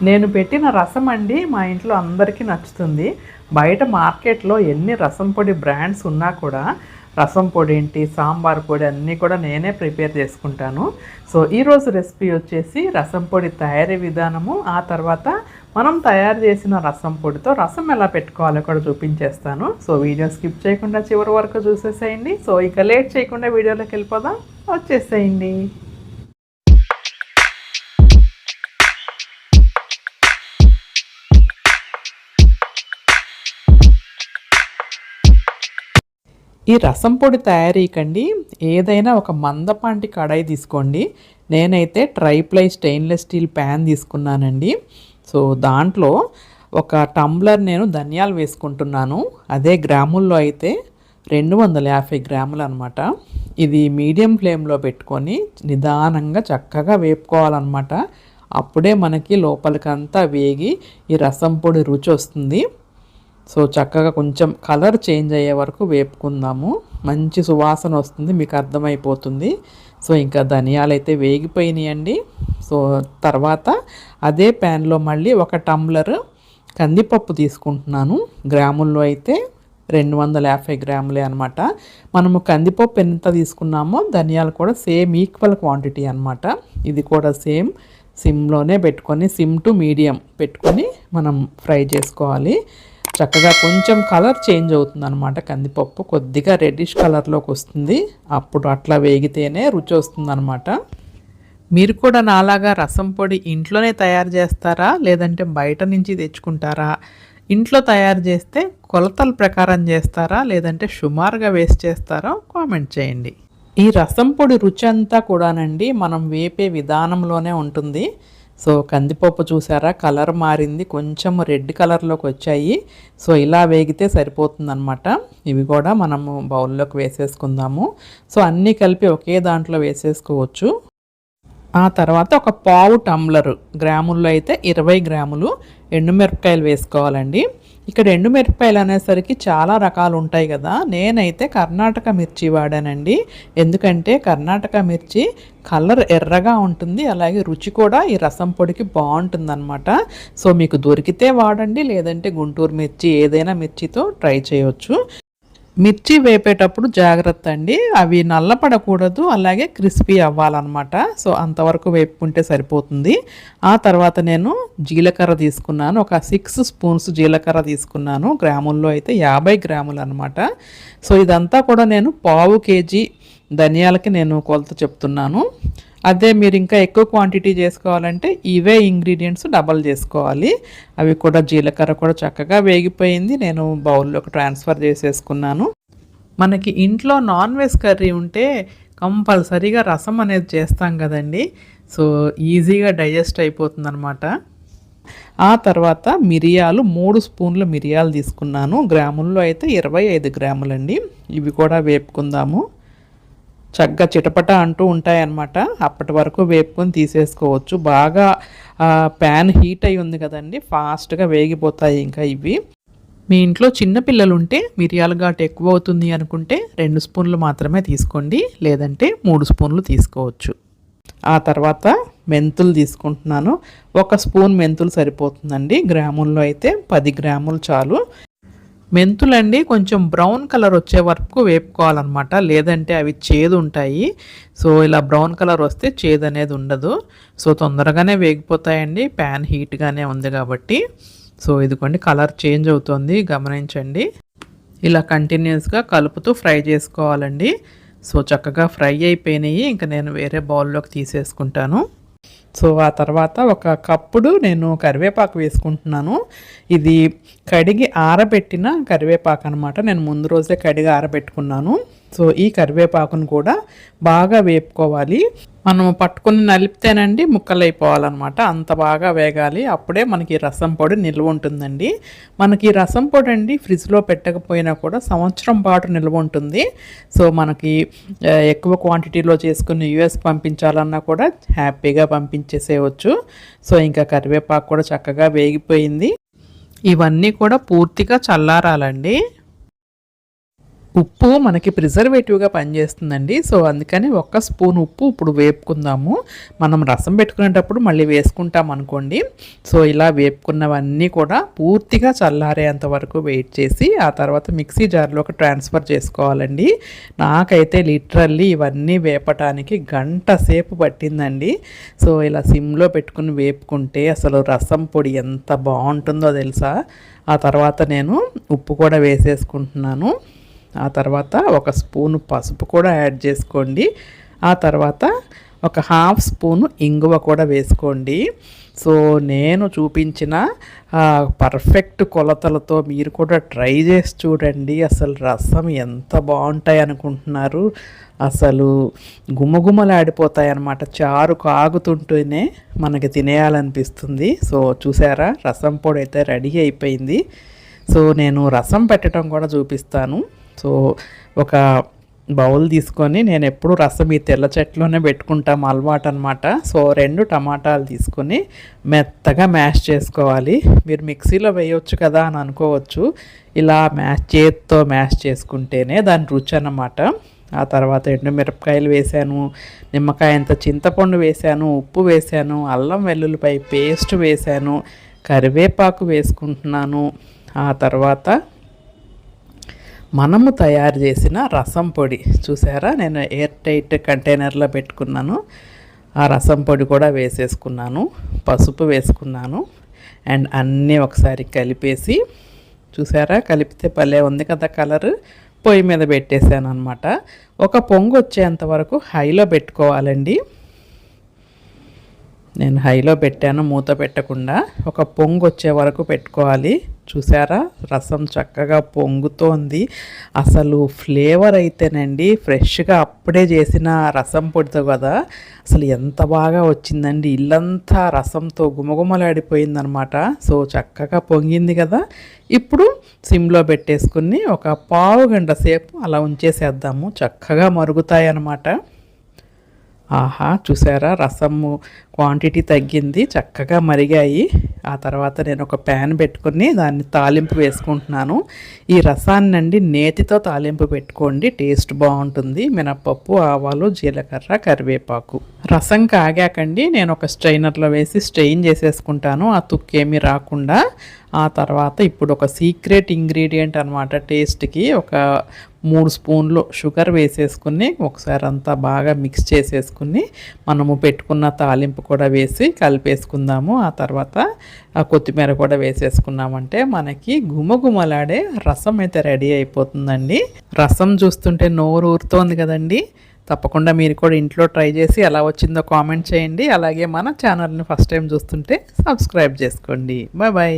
నేను పెట్టిన రసం అండి మా ఇంట్లో అందరికీ నచ్చుతుంది. బయట మార్కెట్లో ఎన్ని రసం పొడి బ్రాండ్స్ ఉన్నా కూడా రసం పొడి ఏంటి, సాంబార్ పొడి అన్నీ కూడా నేనే ప్రిపేర్ చేసుకుంటాను. సో ఈరోజు రెసిపీ వచ్చేసి రసం పొడి తయారీ విధానము, ఆ తర్వాత మనం తయారు చేసిన రసం పొడితో రసం ఎలా పెట్టుకోవాలో కూడా చూపించేస్తాను. సో వీడియో స్కిప్ చేయకుండా చివరి వరకు చూసేసేయండి. సో ఇక లేట్ చేయకుండా వీడియోలోకి వెళ్ళిపోదాం, వచ్చేసేయండి. ఈ రసం పొడి తయారీకండి ఏదైనా ఒక మందపాటి కడాయి తీసుకోండి. నేనైతే ట్రైప్లై స్టెయిన్లెస్ స్టీల్ ప్యాన్ తీసుకున్నానండి. సో దాంట్లో ఒక టంబ్లర్ నేను ధనియాలు వేసుకుంటున్నాను. అదే గ్రాముల్లో అయితే 250 గ్రాములు అనమాట. ఇది మీడియం ఫ్లేమ్లో పెట్టుకొని నిదానంగా చక్కగా వేపుకోవాలన్నమాట. అప్పుడే మనకి లోపలికంతా వేగి ఈ రసం పొడి రుచి వస్తుంది. సో చక్కగా కొంచెం కలర్ చేంజ్ అయ్యే వరకు వేపుకుందాము. మంచి సువాసన వస్తుంది, మీకు అర్థమైపోతుంది. సో ఇంకా ధనియాలు అయితే వేగిపోయినాయండి. సో తర్వాత అదే ప్యాన్లో మళ్ళీ ఒక టంబ్లర్ కందిపప్పు తీసుకుంటున్నాను. గ్రాముల్లో అయితే 250 గ్రాములే అనమాట. మనము కందిపప్పు ఎంత తీసుకున్నామో ధనియాలు కూడా సేమ్ ఈక్వల్ క్వాంటిటీ అనమాట. ఇది కూడా సేమ్ సిమ్లోనే పెట్టుకొని, సిమ్ టు మీడియం పెట్టుకొని మనం ఫ్రై చేసుకోవాలి. చక్కగా కొంచెం కలర్ చేంజ్ అవుతుంది అనమాట. కందిపప్పు కొద్దిగా రెడ్డిష్ కలర్లోకి వస్తుంది. అప్పుడు అట్లా వేగితేనే రుచి వస్తుంది అనమాట. మీరు కూడా నాలాగా రసం పొడి ఇంట్లోనే తయారు చేస్తారా, లేదంటే బయట నుంచి తెచ్చుకుంటారా? ఇంట్లో తయారు చేస్తే కొలతల ప్రకారం చేస్తారా, లేదంటే సుమారుగా వేస్ట్ చేస్తారో కామెంట్ చేయండి. ఈ రసం పొడి రుచి అంతా కూడానండి మనం వేపే విధానంలోనే ఉంటుంది. సో కందిపప్పు చూసారా, కలర్ మారింది, కొంచెం రెడ్ కలర్లోకి వచ్చాయి. సో ఇలా వేగితే సరిపోతుందన్నమాట. ఇవి కూడా మనము బౌల్లోకి వేసేసుకుందాము. సో అన్నీ కలిపి ఒకే దాంట్లో వేసేసుకోవచ్చు. ఆ తర్వాత ఒక పావు టంబ్లర్, గ్రాముల్లో అయితే 20 గ్రాములు ఎండుమిరపకాయలు వేసుకోవాలండి. ఇక్కడ ఎండుమిరపకాయలు అనేసరికి చాలా రకాలు ఉంటాయి కదా. నేనైతే కర్ణాటక మిర్చి వాడానండి. ఎందుకంటే కర్ణాటక మిర్చి కలర్ ఎర్రగా ఉంటుంది, అలాగే రుచి కూడా ఈ రసం పొడికి బాగుంటుందన్నమాట. సో మీకు దొరికితే వాడండి, లేదంటే గుంటూరు మిర్చి ఏదైనా మిర్చితో ట్రై చేయొచ్చు. మిర్చి వేపేటప్పుడు జాగ్రత్త అండి, అవి నల్లపడకూడదు, అలాగే క్రిస్పీ అవ్వాలన్నమాట. సో అంతవరకు వేపుకుంటే సరిపోతుంది. ఆ తర్వాత నేను జీలకర్ర తీసుకున్నాను, ఒక 6 స్పూన్స్ జీలకర్ర తీసుకున్నాను. గ్రాముల్లో అయితే 50 గ్రాములు అనమాట. సో ఇదంతా కూడా నేను పావు కేజీ ధనియాలకి నేను కొలత చెప్తున్నాను. అదే మీరు ఇంకా ఎక్కువ క్వాంటిటీ చేసుకోవాలంటే ఇవే ఇంగ్రీడియంట్స్ డబల్ చేసుకోవాలి. అవి కూడా జీలకర్ర కూడా చక్కగా వేగిపోయింది. నేను బౌల్లోకి ట్రాన్స్ఫర్ చేసేసుకున్నాను. మనకి ఇంట్లో నాన్ వెజ్ కర్రీ ఉంటే కంపల్సరీగా రసం అనేది చేస్తాం కదండి. సో ఈజీగా డైజెస్ట్ అయిపోతుంది అనమాట. ఆ తర్వాత మిరియాలు 3 స్పూన్ల మిరియాలు తీసుకున్నాను. గ్రాముల్లో అయితే 25 గ్రాములండి. ఇవి కూడా వేపుకుందాము. చక్కగా చిటపట అంటూ ఉంటాయన్నమాట. అప్పటి వరకు వేపుకొని తీసేసుకోవచ్చు. బాగా ప్యాన్ హీట్ అయి ఉంది కదండి, ఫాస్ట్గా వేగిపోతాయి. ఇంకా ఇవి మీ ఇంట్లో చిన్నపిల్లలు ఉంటే మిరియాల ఘాటు ఎక్కువ అవుతుంది అనుకుంటే 2 స్పూన్లు మాత్రమే తీసుకోండి, లేదంటే 3 స్పూన్లు తీసుకోవచ్చు. ఆ తర్వాత మెంతులు తీసుకుంటున్నాను. 1 స్పూన్ మెంతులు సరిపోతుందండి. గ్రాముల్లో అయితే 10 గ్రాములు చాలు. మెంతులండి కొంచెం బ్రౌన్ కలర్ వచ్చే వరకు వేపుకోవాలన్నమాట, లేదంటే అవి చేదు ఉంటాయి. సో ఇలా బ్రౌన్ కలర్ వస్తే చేదు అనేది ఉండదు. సో తొందరగానే వేగిపోతాయండి, ప్యాన్ హీట్గానే ఉంది కాబట్టి. సో ఇదిగోండి కలర్ చేంజ్ అవుతుంది, గమనించండి. ఇలా కంటిన్యూస్గా కలుపుతూ ఫ్రై చేసుకోవాలండి. సో చక్కగా ఫ్రై అయిపోయినాయి. ఇంకా నేను వేరే బౌల్లోకి తీసేసుకుంటాను. సో ఆ తర్వాత ఒక కప్పుడు నేను కరివేపాకు వేసుకుంటున్నాను. ఇది కడిగి ఆరబెట్టిన కరివేపాకు అనమాట. నేను ముందు రోజే కడిగి ఆరబెట్టుకున్నాను. సో ఈ కరివేపాకును కూడా బాగా వేపుకోవాలి. మనం పట్టుకుని నలిపితేనండి ముక్కలు అయిపోవాలన్నమాట. అంత బాగా వేగాలి, అప్పుడే మనకి రసం పొడి నిల్వ ఉంటుందండి. మనకి రసం పొడి అండి ఫ్రిడ్జ్లో పెట్టకపోయినా కూడా సంవత్సరం పాటు నిల్వ ఉంటుంది. సో మనకి ఎక్కువ క్వాంటిటీలో చేసుకుని యూఎస్ పంపించాలన్నా కూడా హ్యాపీగా పంపించేసేయచ్చు. సో ఇంకా కరివేపాకు కూడా చక్కగా వేగిపోయింది. ఇవన్నీ కూడా పూర్తిగా చల్లారాలండి. ఉప్పు మనకి ప్రిజర్వేటివ్గా పనిచేస్తుందండి. సో అందుకని ఒక్క స్పూన్ ఉప్పు ఇప్పుడు వేపుకుందాము. మనం రసం పెట్టుకునేటప్పుడు మళ్ళీ వేసుకుంటాం అనుకోండి. సో ఇలా వేపుకున్నవన్నీ కూడా పూర్తిగా చల్లారేంత వరకు వెయిట్ చేసి ఆ తర్వాత మిక్సీ జార్లోకి ట్రాన్స్ఫర్ చేసుకోవాలండి. నాకైతే లిటరల్లీ ఇవన్నీ వేపటానికి గంట సేపు పట్టిందండి. సో ఇలా సిమ్లో పెట్టుకుని వేపుకుంటే అసలు రసం పొడి ఎంత బాగుంటుందో తెలుసా. ఆ తర్వాత నేను ఉప్పు కూడా వేసేసుకుంటున్నాను. ఆ తర్వాత ఒక స్పూను పసుపు కూడా యాడ్ చేసుకోండి. ఆ తర్వాత ఒక హాఫ్ స్పూను ఇంగువ కూడా వేసుకోండి. సో నేను చూపించిన పర్ఫెక్ట్ కొలతలతో మీరు కూడా ట్రై చేసి చూడండి. అసలు రసం ఎంత బాగుంటాయి అనుకుంటున్నారు. అసలు గుమగుమలాడిపోతాయి అన్నమాట. చారు కాగుతుంటేనే మనకి తినేయాలనిపిస్తుంది. సో చూసారా, రసం పొడి అయితే రెడీ అయిపోయింది. సో నేను రసం పెట్టడం కూడా చూపిస్తాను. సో ఒక బౌల్ తీసుకొని, నేను ఎప్పుడు రసం ఈ తెల్ల చెట్లోనే పెట్టుకుంటాం అలవాటు అనమాట. సో 2 టమాటాలు తీసుకొని మెత్తగా మ్యాష్ చేసుకోవాలి. మీరు మిక్సీలో వేయవచ్చు కదా అని అనుకోవచ్చు. ఇలా చేత్తో మ్యాష్ చేసుకుంటేనే దాని రుచి అన్నమాట. ఆ తర్వాత ఎండుమిరపకాయలు వేసాను, నిమ్మకాయ అంత చింతపండు వేసాను, ఉప్పు వేసాను, అల్లం వెల్లుల్లిపాయ పేస్ట్ వేసాను, కరివేపాకు వేసుకుంటున్నాను. ఆ తర్వాత మనము తయారు చేసిన రసం పొడి చూసారా, నేను ఎయిర్ టైట్ కంటైనర్లో పెట్టుకున్నాను. ఆ రసం పొడి కూడా వేసేసుకున్నాను, పసుపు వేసుకున్నాను. అండ్ అన్నీ ఒకసారి కలిపేసి, చూసారా కలిపితే భలే ఉంది కదా కలర్. పొయ్యి మీద పెట్టేశాను అనమాట. ఒక పొంగు వచ్చేంత వరకు హైలో పెట్టుకోవాలండి. నేను హైలో పెట్టాను, మూత పెట్టకుండా. ఒక పొంగు వచ్చే వరకు పెట్టుకోవాలి. చూసారా, రసం చక్కగా పొంగుతోంది. అసలు ఫ్లేవర్ అయితేనండి ఫ్రెష్గా అప్పుడే చేసిన రసం పొడితో కదా, అసలు ఎంత బాగా వచ్చిందండి. ఇల్లంతా రసంతో గుమగుమలాడిపోయిందనమాట. సో చక్కగా పొంగింది కదా. ఇప్పుడు సిమ్లో పెట్టేసుకుని ఒక పావు గంట సేపు అలా ఉంచేసేద్దాము. చక్కగా మరుగుతాయి అన్నమాట. ఆహా, చూసారా రసము క్వాంటిటీ తగ్గింది, చక్కగా మరిగాయి. ఆ తర్వాత నేను ఒక ప్యాన్ పెట్టుకుని దాన్ని తాలింపు వేసుకుంటున్నాను. ఈ రసాన్ని అండి నేతితో తాలింపు పెట్టుకోండి, టేస్ట్ బాగుంటుంది. మినపప్పు, ఆవాలు, జీలకర్ర, కరివేపాకు. రసం కాగాకండి నేను ఒక స్ట్రైనర్లో వేసి స్ట్రెయిన్ చేసేసుకుంటాను, ఆ తుక్కేమీ రాకుండా. ఆ తర్వాత ఇప్పుడు ఒక సీక్రెట్ ఇంగ్రీడియంట్ అనమాట టేస్ట్కి, ఒక 3 స్పూన్లు షుగర్ వేసేసుకుని ఒకసారి అంతా బాగా మిక్స్ చేసేసుకుని మనము పెట్టుకున్న తాలింపు కూడా వేసి కలిపేసుకుందాము. ఆ తర్వాత ఆ కొత్తిమీర కూడా వేసేసుకున్నామంటే మనకి గుమగుమలాడే రసం అయితే రెడీ అయిపోతుందండి. రసం చూస్తుంటే నోరు ఊరుతోంది కదండి. తప్పకుండా మీరు కూడా ఇంట్లో ట్రై చేసి ఎలా వచ్చిందో కామెంట్ చేయండి. అలాగే మన ఛానల్ని ఫస్ట్ టైం చూస్తుంటే సబ్స్క్రైబ్ చేసుకోండి. Bye bye.